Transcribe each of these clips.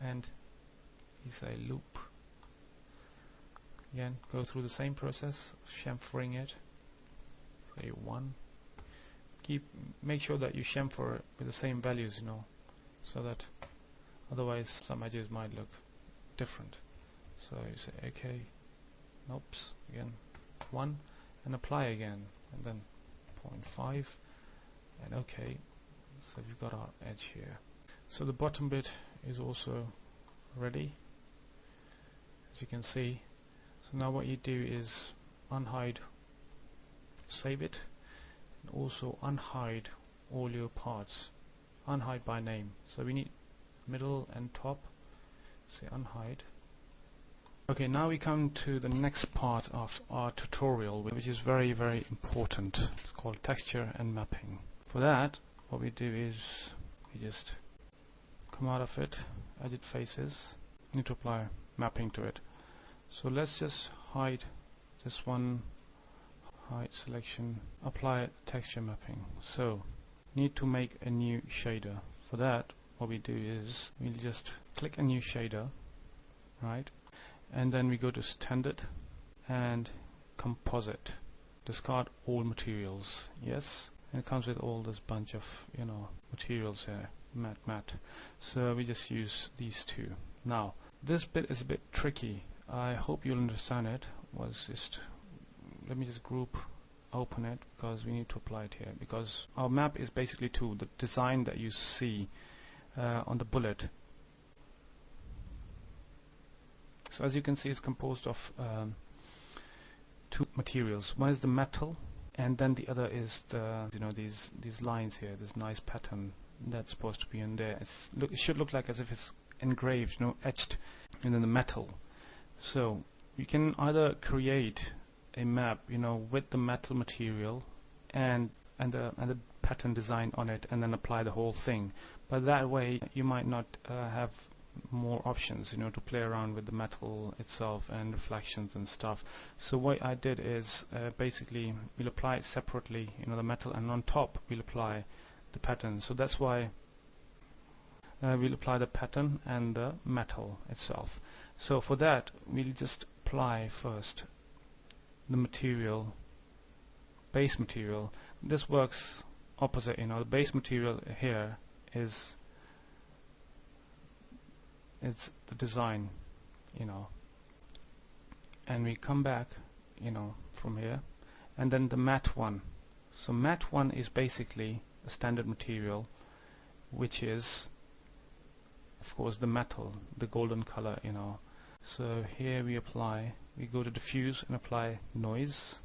and you say loop. Again, go through the same process, chamfering it. Say 1. Make sure that you chamfer it with the same values, you know, so that otherwise some edges might look different. So you say okay, oops, again 1, and apply again, and then 0.5, and okay. So we've got our edge here. So the bottom bit is also ready, as you can see. So now what you do is unhide, save it, and also unhide all your parts. Unhide by name. So we need middle and top. Say unhide. Okay, now we come to the next part of our tutorial, which is very, very important. It's called texture and mapping. For that, what we do is we just come out of it, edit faces, need to apply mapping to it. So let's just hide this one, hide selection, apply texture mapping. So need to make a new shader. For that, what we do is we'll just click a new shader, right? And then we go to standard and composite. Discard all materials. Yes, and it comes with all this bunch of, you know, materials here, matte. So we just use these two. Now this bit is a bit tricky. I hope you'll understand it. Let me just group open it, because we need to apply it here, because our map is basically to the design that you see on the bullet. So as you can see, it's composed of two materials. One is the metal, and then the other is the, you know, these lines here, this nice pattern that's supposed to be in there. It should look like as if it's engraved, you know, etched in the metal. So you can either create a map, you know, with the metal material and the pattern design on it, and then apply the whole thing. But that way you might not have more options, you know, to play around with the metal itself and reflections and stuff. So what I did is basically we'll apply it separately, you know, the metal, and on top we'll apply the pattern. So that's why we'll apply the pattern and the metal itself. So for that, we'll just apply first the material, base material. This works opposite, you know. The base material here is the design, you know, and we come back, you know, from here, and then the matte one. So matte one is basically a standard material, which is of course the metal, the golden color, you know. So here we go to diffuse and apply noise.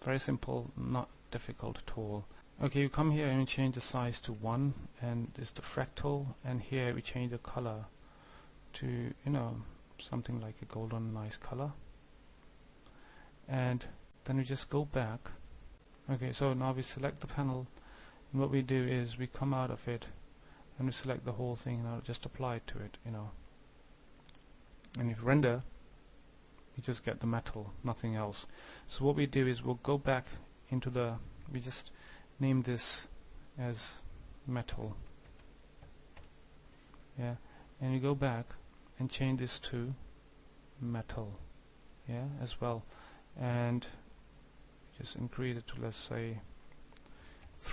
Very simple, not difficult at all. Okay, you come here and you change the size to 1, and this is the fractal, and here we change the color to, you know, something like a golden nice color, and then we just go back. Okay, so now we select the panel, and what we do is we come out of it and we select the whole thing, and I'll just apply it to it, you know. And if render, you just get the metal, nothing else. So what we do is we'll go back into we just name this as metal, yeah, and you go back and change this to metal, yeah, as well, and just increase it to, let's say,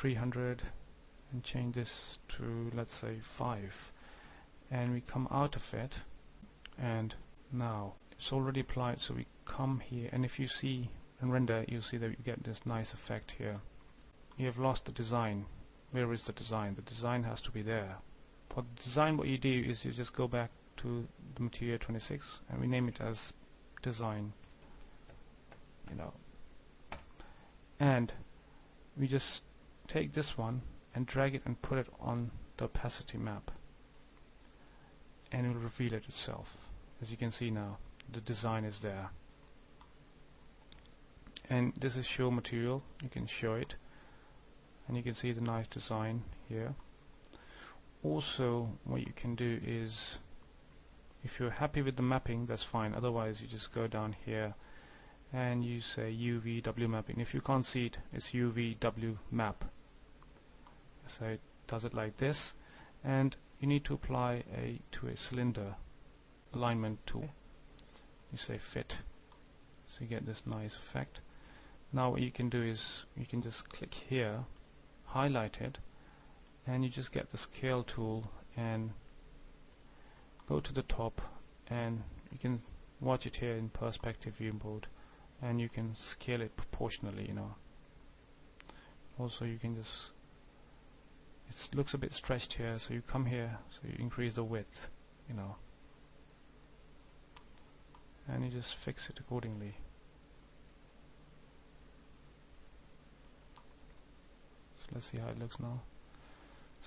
300, and change this to, let's say, 5, and we come out of it, and now it's already applied. So we come here, and if you see and render, you'll see that you get this nice effect here. You have lost the design. Where is the design? The design has to be there. For the design, what you do is you just go back to the material 26 and we name it as design, you know, and we just take this one and drag it and put it on the opacity map, and it will reveal it itself. As you can see now, the design is there, and this is show material. You can show it, and you can see the nice design here. Also, what you can do is, if you're happy with the mapping, that's fine. Otherwise, you just go down here and you say UVW mapping. If you can't see it, it's UVW map. So it does it like this, and you need to apply to a cylinder alignment tool. You say fit, so you get this nice effect. Now what you can do is you can just click here, highlight it, and you just get the scale tool and go to the top, and you can watch it here in perspective view mode, and you can scale it proportionally, Also you can just, it looks a bit stretched here, so you come here, so you increase the width, and you just fix it accordingly. So let's see how it looks now.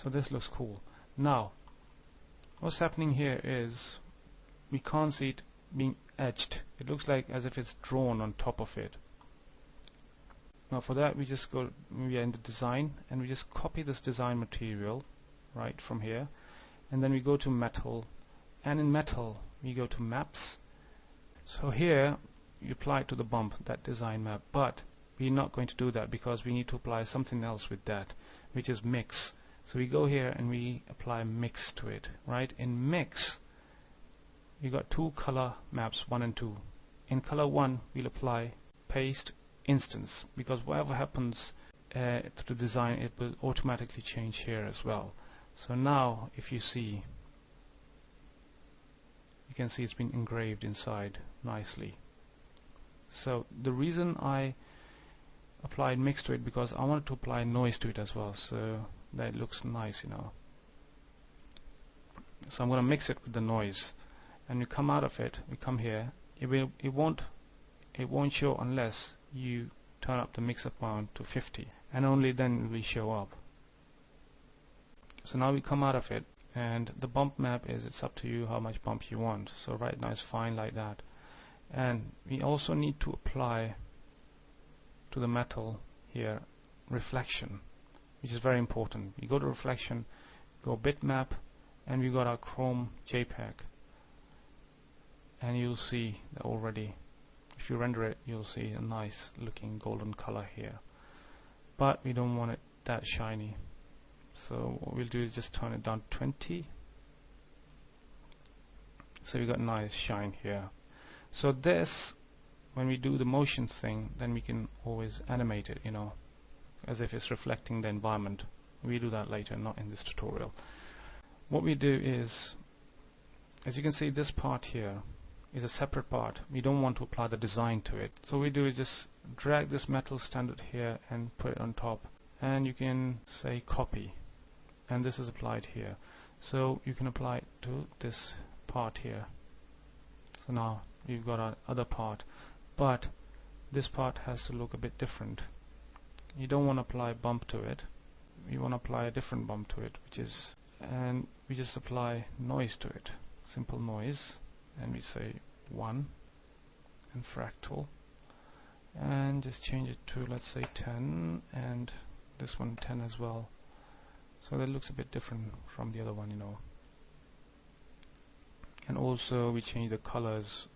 So this looks cool. Now what's happening here is we can't see it being etched. It looks like as if it's drawn on top of it. Now for that we just go, we are in the design, and we just copy this design material right from here, and then we go to metal, and in metal we go to maps. So here you apply it to the bump, that design map, but we're not going to do that because we need to apply something else with that, which is mix. So we go here and we apply mix to it, right? In mix you got two color maps, 1 and 2. In color 1 we'll apply paste instance, because whatever happens to the design, it will automatically change here as well. So now if you see, you can see it's been engraved inside nicely. So the reason I applied mix to it, because I wanted to apply noise to it as well, so that it looks nice, So I'm going to mix it with the noise, and you come out of it, we come here, it won't show unless you turn up the mix up amount to 50, and only then it will show up. So now we come out of it, and the bump map it's up to you how much bump you want. So right now it's fine like that. And we also need to apply to the metal here reflection, which is very important. We go to reflection, go bitmap, and we got our Chrome JPEG, and you'll see that already. If you render it, you'll see a nice looking golden color here, but we don't want it that shiny. So what we'll do is just turn it down to 20, so you got nice shine here. So this, when we do the motions thing, then we can always animate it, as if it's reflecting the environment. We do that later, not in this tutorial. What we do is, as you can see, this part here is a separate part. We don't want to apply the design to it. So what we do is just drag this metal standard here and put it on top, and you can say copy, and this is applied here. So you can apply it to this part here. So now you've got our other part, but this part has to look a bit different. You don't want to apply bump to it, you want to apply a different bump to it, and we just apply noise to it, simple noise, and we say 1 and fractal, and just change it to, let's say, 10, and this one 10 as well, so that looks a bit different from the other one, and also we change the colors,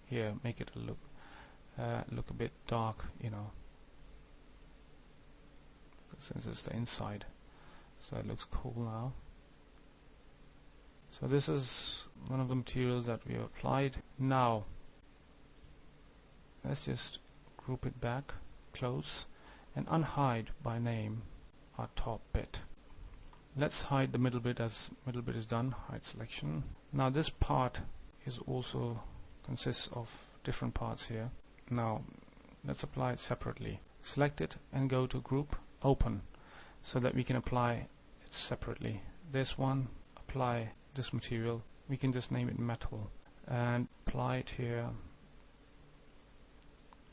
here, make it look a bit dark, since it's the inside, so it looks cool now. So this is one of the materials that we have applied. Now let's just group it back close and unhide by name our top bit. Let's hide the middle bit, as middle bit is done. Hide selection. Now this part is also consists of different parts here. Now let's apply it separately. Select it and go to group, open, so that we can apply it separately. This one, apply this material, we can just name it metal, and apply it here,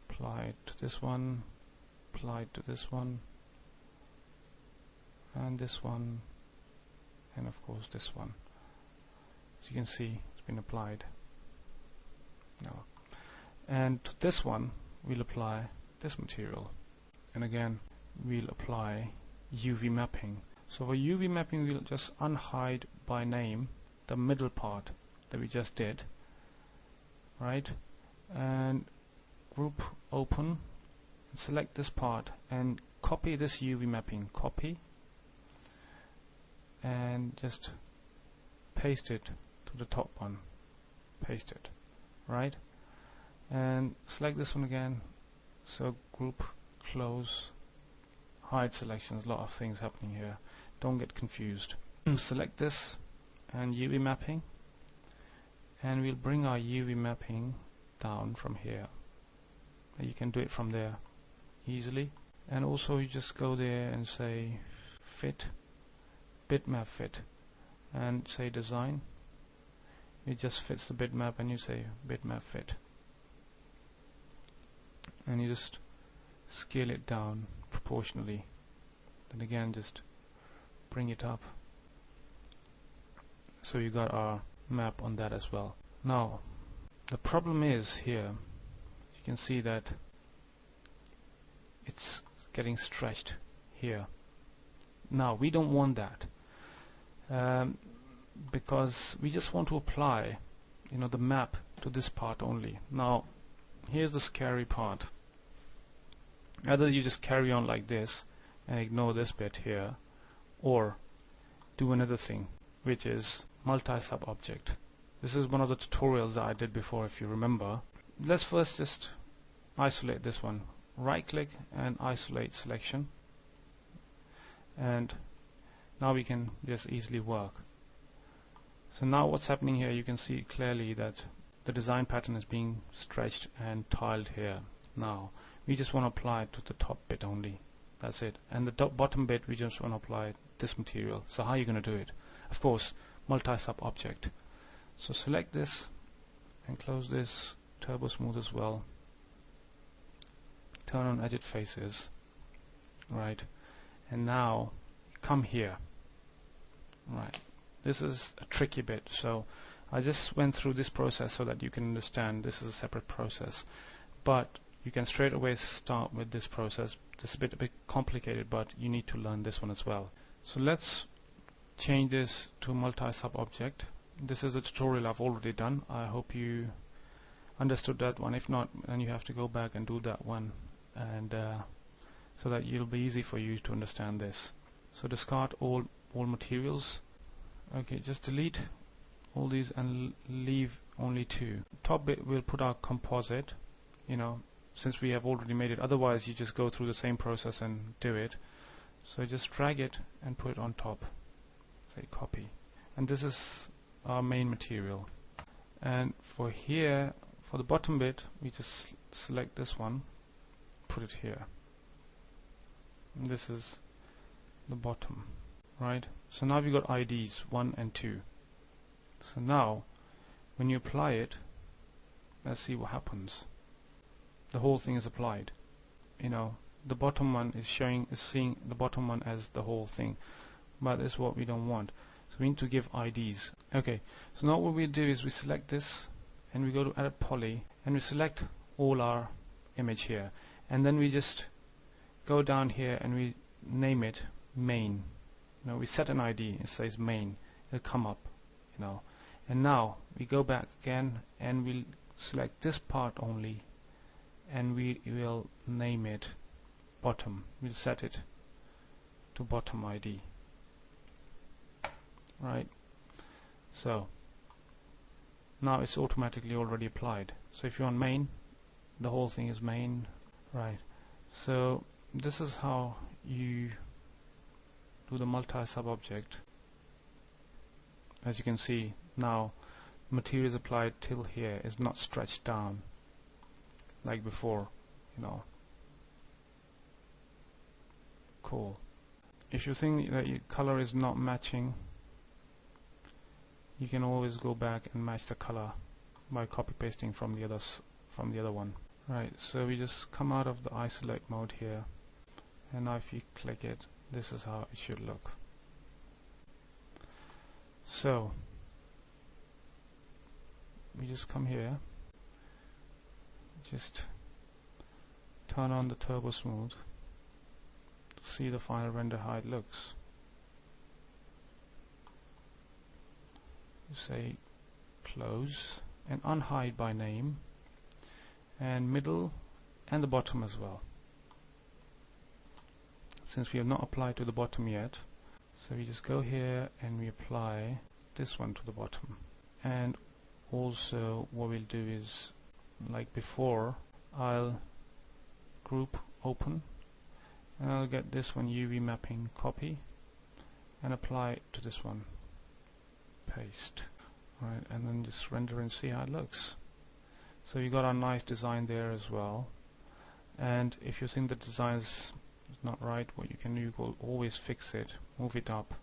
apply it to this one, apply it to this one, and this one, and of course this one. As you can see, it's been applied now. And to this one we'll apply this material, and again we'll apply UV mapping. So for UV mapping we'll just unhide by name the middle part that we just did, right, and group, open, select this part and copy this UV mapping, copy, and just paste it to the top one. Paste it, right? And select this one again. So group, close, hide selections. A lot of things happening here. Don't get confused. Select this and UV mapping, and we'll bring our UV mapping down from here. You can do it from there easily. And also you just go there and say fit, bitmap fit, and say design. It just fits the bitmap, and you say bitmap fit, and you just scale it down proportionally. Then again just bring it up, so you got our map on that as well. Now the problem is here, you can see that it's getting stretched here. Now we don't want that, because we just want to apply, the map to this part only. Now here's the scary part. Either you just carry on like this and ignore this bit here, or do another thing, which is multi-sub object. This is one of the tutorials that I did before, if you remember. Let's first just isolate this one. Right click and isolate selection, and now we can just easily work. So now what's happening here, you can see clearly that the design pattern is being stretched and tiled here. Now we just want to apply it to the top bit only. That's it. And the bottom bit we just want to apply this material. So how are you going to do it? Of course, multi-sub object. So select this and close this turbo smooth as well. Turn on edit faces, right? And now come here, right? This is a tricky bit, so I just went through this process so that you can understand this is a separate process, but you can straight away start with this process. This is a bit complicated, but you need to learn this one as well. So let's change this to multi-sub object. This is a tutorial I've already done. I hope you understood that one. If not, then you have to go back and do that one, and so that it'll be easy for you to understand this. So discard all materials. Okay, just delete all these and leave only two. Top bit we'll put our composite, since we have already made it. Otherwise you just go through the same process and do it. So just drag it and put it on top. Say copy. And this is our main material. And for here, for the bottom bit, we just select this one, put it here. And this is the bottom, right? So now we got IDs 1 and 2. So now when you apply it, let's see what happens. The whole thing is applied. The bottom one is seeing the bottom one as the whole thing, but this is what we don't want. So we need to give IDs. Okay, so now what we do is we select this and we go to edit poly and we select all our image here, and then we just go down here and we name it main. We set an ID, it says main, it'll come up, and now we go back again and we'll select this part only, and we will name it bottom. We'll set it to bottom ID, right? So now it's automatically already applied. So if you're on main, the whole thing is main, right? So this is how you do the multi-sub object. As you can see now, material is applied till here, is not stretched down like before. Cool. If you think that your color is not matching, you can always go back and match the color by copy pasting from the other one. Right, so we just come out of the isolate mode here, and now if you click it, this is how it should look. So we just come here, just turn on the turbo smooth to see the final render how it looks. You say close and unhide by name, and middle and the bottom as well, since we have not applied to the bottom yet. So we just go here and we apply this one to the bottom. And also what we'll do is, like before, I'll group open and I'll get this one UV mapping copy and apply it to this one, paste. Right, and then just render and see how it looks. So you got a nice design there as well. And if you think the design is not right, what you can do, you will always fix it, move it up.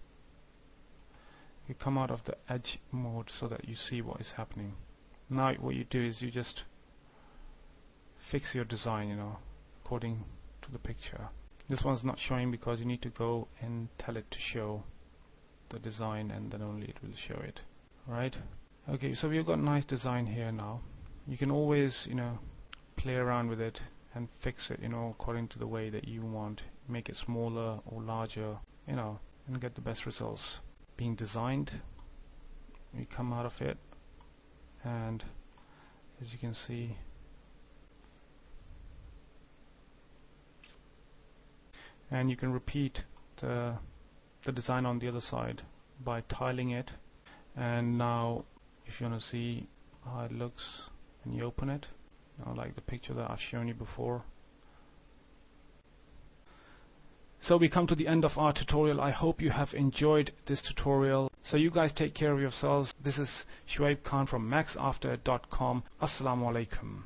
You come out of the edge mode so that you see what is happening. Now what you do is you just fix your design, you know, according to the picture. This one's not showing because you need to go and tell it to show the design, and then only it will show it. Right? Okay, so we've got a nice design here now. You can always, you know, play around with it and fix it, you know, according to the way that you want. Make it smaller or larger, you know, and get the best results. Being designed, we come out of it, and as you can see, and you can repeat the design on the other side by tiling it. And now if you want to see how it looks when you open it, you know, like the picture that I've shown you before. So we come to the end of our tutorial. I hope you have enjoyed this tutorial. So you guys take care of yourselves. This is Shoaib Khan from Maxafter.com. Assalamu alaikum.